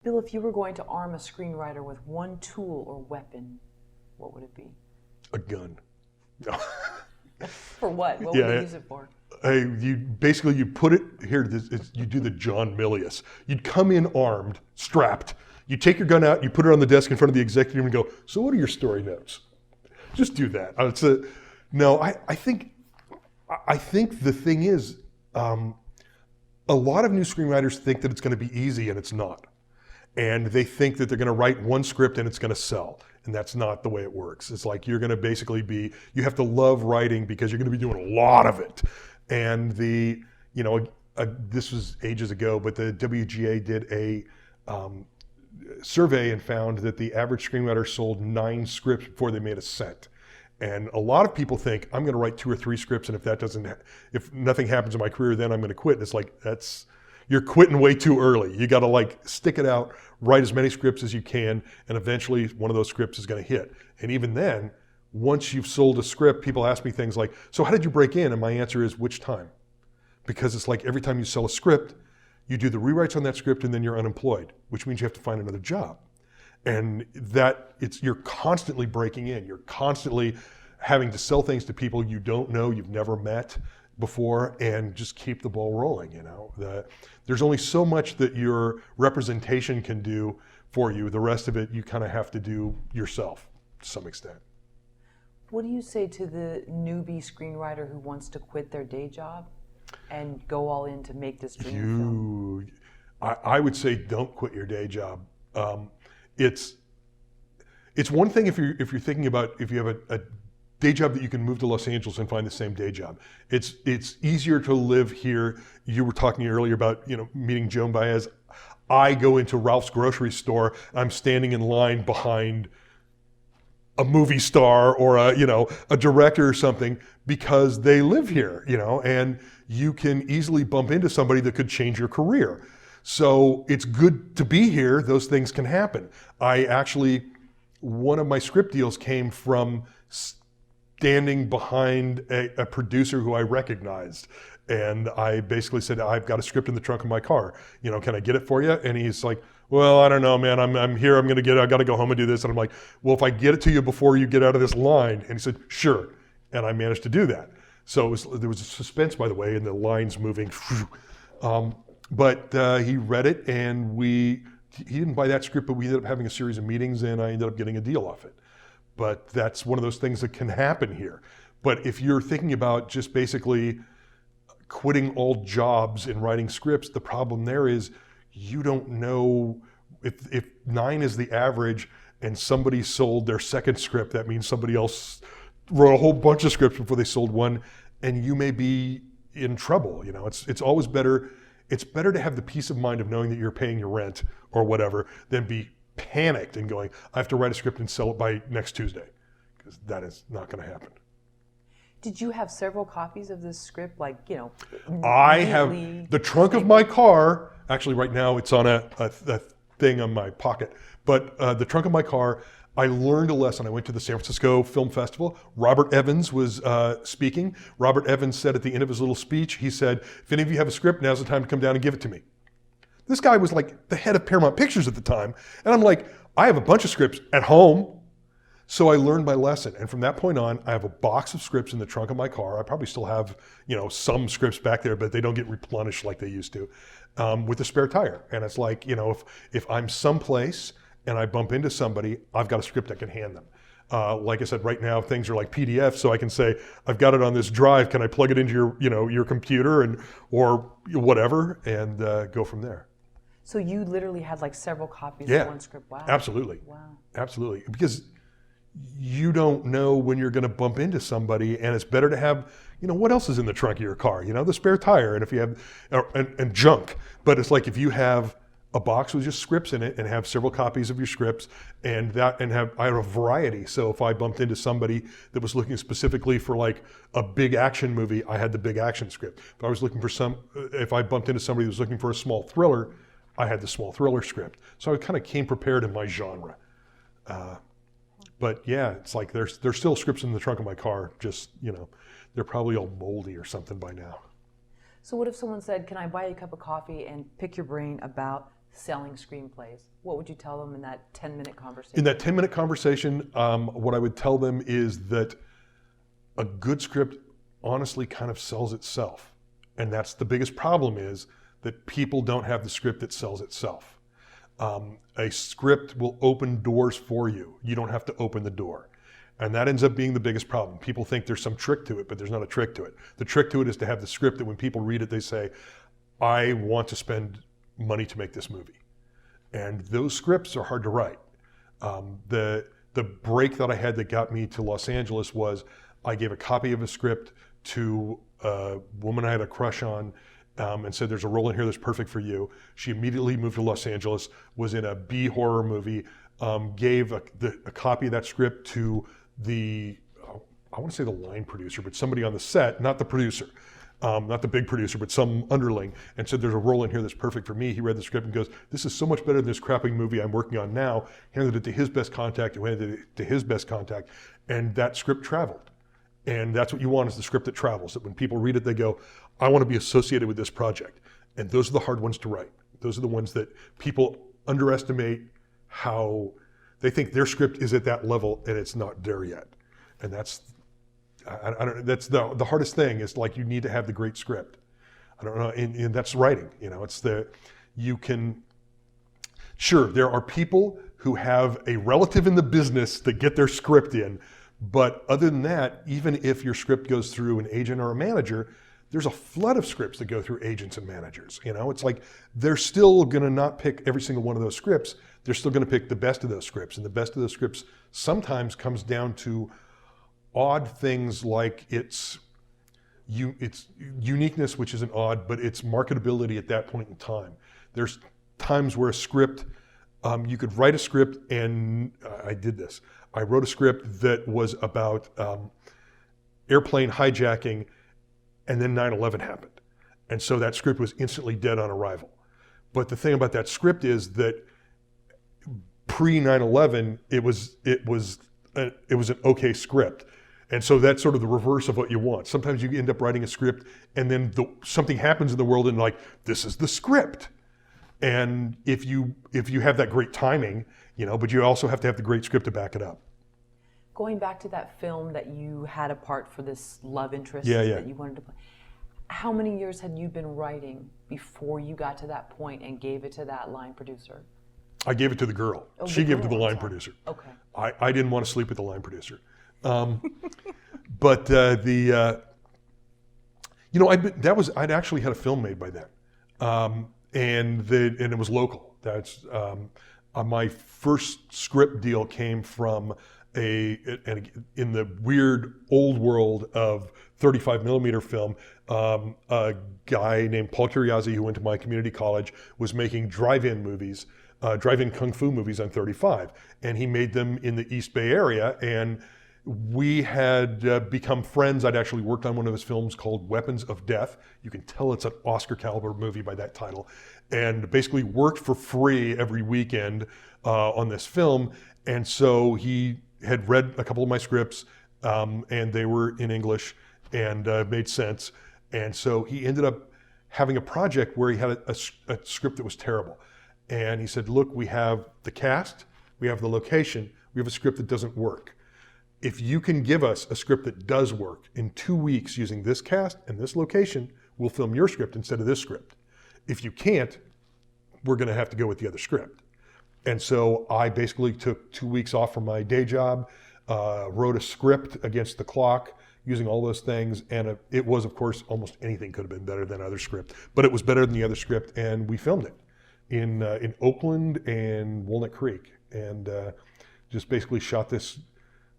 Bill, if you were going to arm a screenwriter with one tool or weapon, what would it be? A gun. No. For what? What would you use it for? Hey, you put it here. You do the John Milius. You'd come in armed, strapped. You take your gun out. You put it on the desk in front of the executive and go, "So what are your story notes?" Just do that. No. I think the thing is, a lot of new screenwriters think that it's going to be easy, and it's not. And they think that they're going to write one script and it's going to sell. And that's not the way it works. It's like you're going to basically you have to love writing because you're going to be doing a lot of it. And this was ages ago, but the WGA did a survey and found that the average screenwriter sold 9 scripts before they made a cent. And a lot of people think, I'm going to write 2 or 3 scripts, and if nothing happens in my career, then I'm going to quit. And it's like, you're quitting way too early. You got to stick it out, write as many scripts as you can, and eventually one of those scripts is going to hit. And even then, once you've sold a script, people ask me things like, so how did you break in? And my answer is, which time? Because it's like every time you sell a script, you do the rewrites on that script and then you're unemployed, which means you have to find another job. And you're constantly breaking in. You're constantly having to sell things to people you don't know, you've never met before, and just keep the ball rolling. There's only so much that your representation can do for you. The rest of it, you kind of have to do yourself to some extent. What do you say to the newbie screenwriter who wants to quit their day job and go all in to make this dream film? I would say don't quit your day job. It's one thing if you're thinking about if you have a day job that you can move to Los Angeles and find the same day job. It's easier to live here. You were talking earlier about meeting Joan Baez. I go into Ralph's grocery store. I'm standing in line behind a movie star or a director or something because they live here. And you can easily bump into somebody that could change your career. So it's good to be here. Those things can happen. One of my script deals came from standing behind a producer who I recognized. And I basically said, I've got a script in the trunk of my car. Can I get it for you? And he's like, well, I don't know, man. I'm here. I got to go home and do this. And I'm like, well, if I get it to you before you get out of this line. And he said, sure. And I managed to do that. So there was a suspense, by the way, and the lines moving. But he read it, and he didn't buy that script, but we ended up having a series of meetings, and I ended up getting a deal off it. But that's one of those things that can happen here. But if you're thinking about just basically quitting all jobs and writing scripts, the problem there is you don't know if 9 is the average and somebody sold their second script, that means somebody else wrote a whole bunch of scripts before they sold one, and you may be in trouble. It's always better. It's better to have the peace of mind of knowing that you're paying your rent or whatever than be panicked and going, I have to write a script and sell it by next Tuesday, because that is not going to happen. Did you have several copies of this script? I have the trunk of my car. Actually, right now it's on a thing on my pocket. But the trunk of my car, I learned a lesson. I went to the San Francisco Film Festival. Robert Evans was speaking. Robert Evans said at the end of his little speech, he said, if any of you have a script, now's the time to come down and give it to me. This guy was like the head of Paramount Pictures at the time. And I'm like, I have a bunch of scripts at home. So I learned my lesson. And from that point on, I have a box of scripts in the trunk of my car. I probably still have, some scripts back there, but they don't get replenished like they used to, with a spare tire. And it's like, if I'm someplace and I bump into somebody, I've got a script I can hand them. Like I said, right now things are like PDF, so I can say, I've got it on this drive. Can I plug it into your computer or whatever, and go from there. So you literally had several copies of one script. Wow. Absolutely. Wow. Absolutely. Because you don't know when you're going to bump into somebody, and it's better to have, what else is in the trunk of your car? The spare tire, and if you have, and junk. But it's like if you have a box with just scripts in it and have several copies of your scripts, I have a variety. So if I bumped into somebody that was looking specifically for a big action movie, I had the big action script. If I bumped into somebody who was looking for a small thriller, I had the small thriller script. So I kind of came prepared in my genre. But yeah, it's like there's still scripts in the trunk of my car, just, they're probably all moldy or something by now. So what if someone said, can I buy you a cup of coffee and pick your brain about selling screenplays, what would you tell them in that 10-minute conversation? In that 10-minute conversation, what I would tell them is that a good script honestly kind of sells itself. And that's the biggest problem, is that people don't have the script that sells itself. A script will open doors for you. You don't have to open the door. And that ends up being the biggest problem. People think there's some trick to it, but there's not a trick to it. The trick to it is to have the script that when people read it, they say, I want to spend money to make this movie. And those scripts are hard to write. The break that I had that got me to Los Angeles was I gave a copy of a script to a woman I had a crush on, and said, there's a role in here that's perfect for you. She immediately moved to Los Angeles, was in a B horror movie, gave a copy of that script to the, I want to say the line producer, but somebody on the set, not the producer, not the big producer, but some underling, and said, there's a role in here that's perfect for me. He read the script and goes, this is so much better than this crappy movie I'm working on now. Handed it to his best contact, and handed it to his best contact, and that script traveled. And that's what you want, is the script that travels, that when people read it, they go, I want to be associated with this project. And those are the hard ones to write. Those are the ones that people underestimate, how they think their script is at that level and it's not there yet. And that's, I don't, that's the hardest thing, is like, you need to have the great script. I don't know, and that's writing, you know, it's you can, sure, there are people who have a relative in the business that get their script in, but other than that, even if your script goes through an agent or a manager, there's a flood of scripts that go through agents and managers. You know, it's like, they're still gonna not pick every single one of those scripts. They're still gonna pick the best of those scripts. And the best of those scripts sometimes comes down to odd things, like its uniqueness, which isn't odd, but its marketability at that point in time. There's times where a script, you could write a script, and I did this. I wrote a script that was about airplane hijacking, and then 9/11 happened. And so that script was instantly dead on arrival. But the thing about that script is that pre-9/11, it was an okay script. And so that's sort of the reverse of what you want. Sometimes you end up writing a script, and then something happens in the world, and like, this is the script. And if you have that great timing, you know, but you also have to have the great script to back it up. Going back to that film that you had a part for this love interest Yeah. that you wanted to play, how many years had you been writing before you got to that point and gave it to that line producer? I gave it to the girl. Oh, She gave it to the girl, line sorry. producer. Okay. I didn't want to sleep with the line producer. But you know, I'd actually had a film made by then, and it was local. That's my first script deal came from in the weird old world of 35 millimeter film. A guy named Paul Curiazzi, who went to my community college, was making drive-in movies, drive-in kung fu movies on 35, and he made them in the East Bay area, and we had become friends. I'd actually worked on one of his films called Weapons of Death. You can tell it's an Oscar caliber movie by that title, and basically worked for free every weekend on this film. And so he had read a couple of my scripts, and they were in English and made sense. And so he ended up having a project where he had a script that was terrible. And he said, look, we have the cast, we have the location, we have a script that doesn't work. If you can give us a script that does work in 2 weeks using this cast and this location, we'll film your script instead of this script. If you can't, we're gonna have to go with the other script. And so I basically took 2 weeks off from my day job, wrote a script against the clock using all those things. And it was, of course, almost anything could have been better than other script, but it was better than the other script. And we filmed it in Oakland and Walnut Creek, and just basically shot this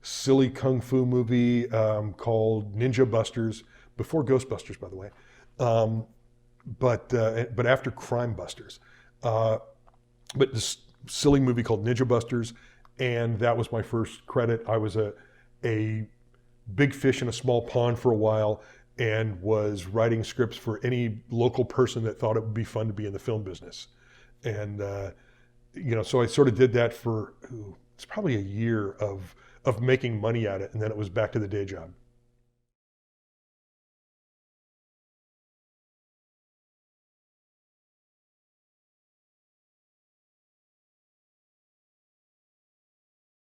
silly kung fu movie called Ninja Busters, before Ghostbusters, by the way, but after Crime Busters. But this silly movie called Ninja Busters, and that was my first credit. I was a big fish in a small pond for a while, and was writing scripts for any local person that thought it would be fun to be in the film business. And you know, so I sort of did that for it's probably a year of making money at it, and then it was back to the day job.